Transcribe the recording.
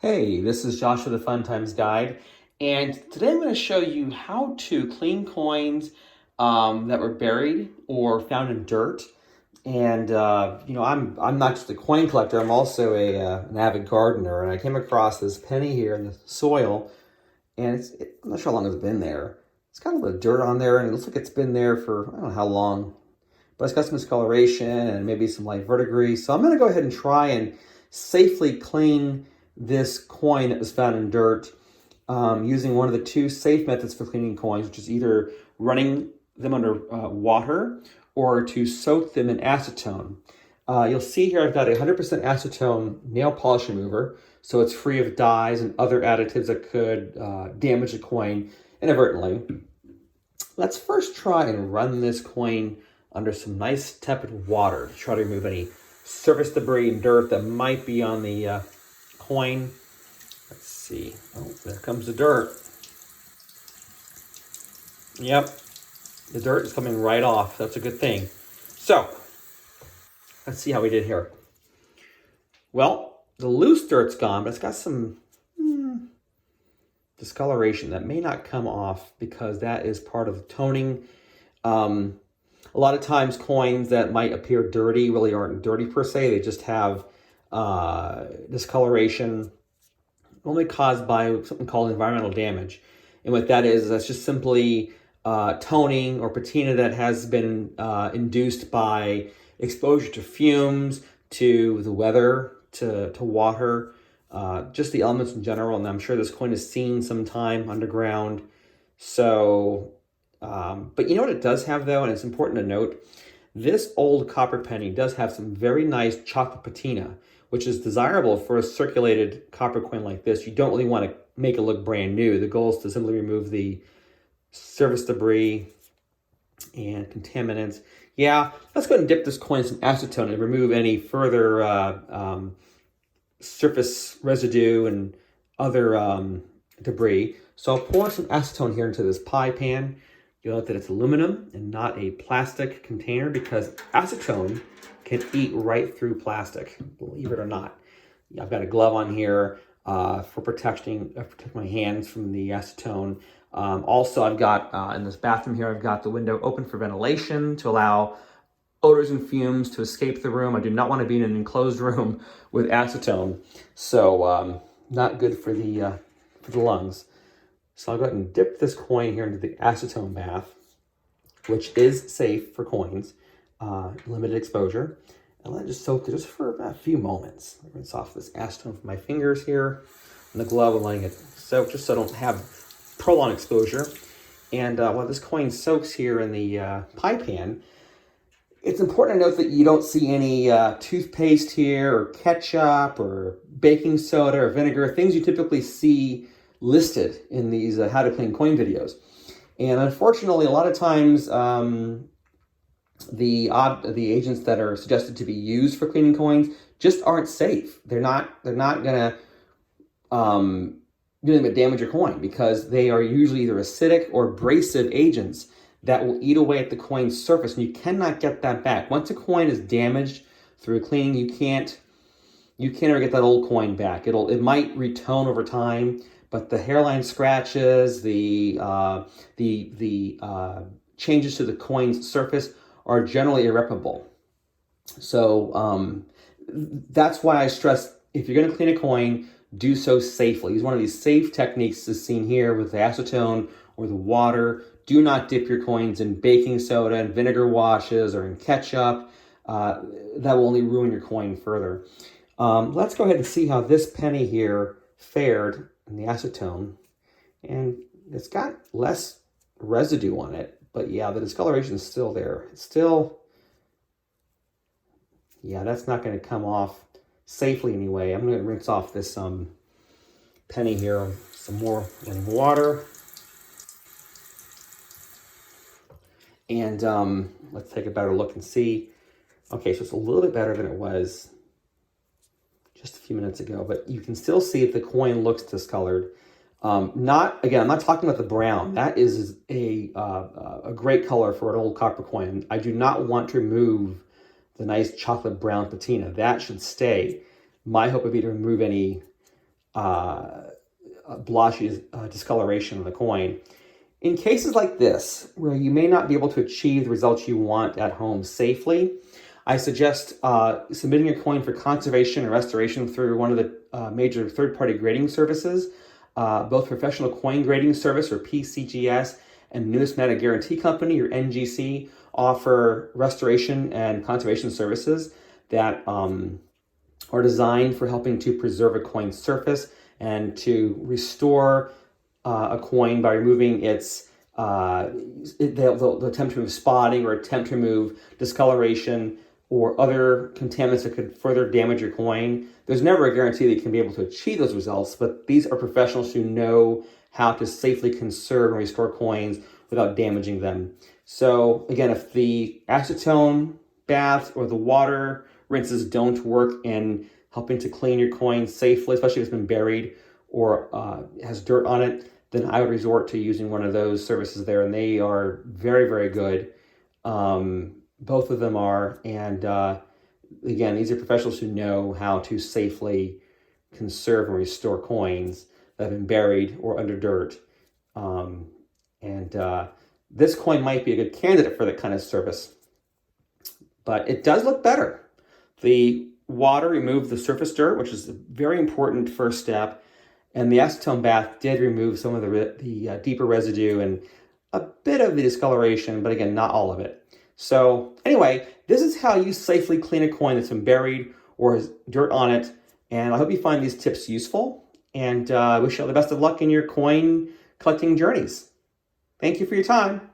Hey, this is Joshua the Fun Times Guide, and today I'm going to show you how to clean coins that were buried or found in dirt. And I'm not just a coin collector; I'm also an avid gardener. And I came across this penny here in the soil, and I'm not sure how long it's been there. It's got a little bit of dirt on there, and it looks like it's been there for I don't know how long, but it's got some discoloration and maybe some light verdigris. So I'm going to go ahead and try and safely clean this coin that was found in dirt using one of the two safe methods for cleaning coins, which is either running them under water or to soak them in acetone. You'll see here I've got a 100% acetone nail polish remover, so it's free of dyes and other additives that could damage the coin inadvertently. Let's first try and run this coin under some nice tepid water to try to remove any surface debris and dirt that might be on the coin. Let's see. Oh, there comes the dirt. Yep, the dirt is coming right off. That's a good thing. So, let's see how we did here. Well, the loose dirt's gone, but it's got some discoloration that may not come off because that is part of the toning. A lot of times coins that might appear dirty really aren't dirty per se. They just have discoloration only caused by something called environmental damage. And what that is, that's just simply toning or patina that has been induced by exposure to fumes, to the weather, to water, just the elements in general. And I'm sure this coin has seen some time underground. So, but you know what it does have though, and it's important to note, this old copper penny does have some very nice chocolate patina, which is desirable for a circulated copper coin like this. You don't really want to make it look brand new. The goal is to simply remove the surface debris and contaminants. Yeah, let's go ahead and dip this coin in some acetone and remove any further surface residue and other debris. So I'll pour some acetone here into this pie pan. You'll note that it's aluminum and not a plastic container because acetone can eat right through plastic, believe it or not. I've got a glove on here for protect my hands from the acetone. Also, I've got in this bathroom here, I've got the window open for ventilation to allow odors and fumes to escape the room. I do not want to be in an enclosed room with acetone, so not good for the lungs. So I'll go ahead and dip this coin here into the acetone bath, which is safe for coins, limited exposure. And let it just soak just for about a few moments. Rinse off this acetone from my fingers here and the glove and letting it soak just so I don't have prolonged exposure. And while this coin soaks here in the pie pan, it's important to note that you don't see any toothpaste here or ketchup or baking soda or vinegar, things you typically see listed in these how to clean coin videos. And unfortunately, a lot of times the agents that are suggested to be used for cleaning coins just aren't safe. They're not gonna do anything but damage your coin because they are usually either acidic or abrasive agents that will eat away at the coin's surface, and you cannot get that back. Once a coin is damaged through cleaning, you can't ever get that old coin back. It might retone over time, but the hairline scratches, the changes to the coin's surface are generally irreparable. So that's why I stress, if you're going to clean a coin, do so safely. Use one of these safe techniques as seen here with the acetone or the water. Do not dip your coins in baking soda and vinegar washes or in ketchup. That will only ruin your coin further. Let's go ahead and see how this penny here fared in the acetone. And it's got less residue on it, but yeah, the discoloration is still there. It's still, yeah, that's not going to come off safely anyway. I'm going to rinse off this penny here, some more running water. And let's take a better look and see. Okay, so it's a little bit better than it was just a few minutes ago, but you can still see if the coin looks discolored. I'm not talking about the brown. That is a great color for an old copper coin. I do not want to remove the nice chocolate brown patina. That should stay. My hope would be to remove any blotchy discoloration of the coin. In cases like this, where you may not be able to achieve the results you want at home safely, I suggest submitting your coin for conservation and restoration through one of the major third-party grading services. Both Professional Coin Grading Service, or PCGS, and Numismatic Guarantee Company, or NGC, offer restoration and conservation services that are designed for helping to preserve a coin's surface and to restore a coin by removing its, they'll attempt to remove spotting or attempt to remove discoloration or other contaminants that could further damage your coin. There's never a guarantee that you can be able to achieve those results, but these are professionals who know how to safely conserve and restore coins without damaging them. So again, if the acetone baths or the water rinses don't work in helping to clean your coin safely, especially if it's been buried or has dirt on it, then I would resort to using one of those services there, and they are very, very good. Both of them are, and again, these are professionals who know how to safely conserve and restore coins that have been buried or under dirt. This coin might be a good candidate for that kind of service, but it does look better. The water removed the surface dirt, which is a very important first step, and the acetone bath did remove some of the deeper residue and a bit of the discoloration, but again, not all of it. So anyway, this is how you safely clean a coin that's been buried or has dirt on it. And I hope you find these tips useful. And I wish you all the best of luck in your coin collecting journeys. Thank you for your time.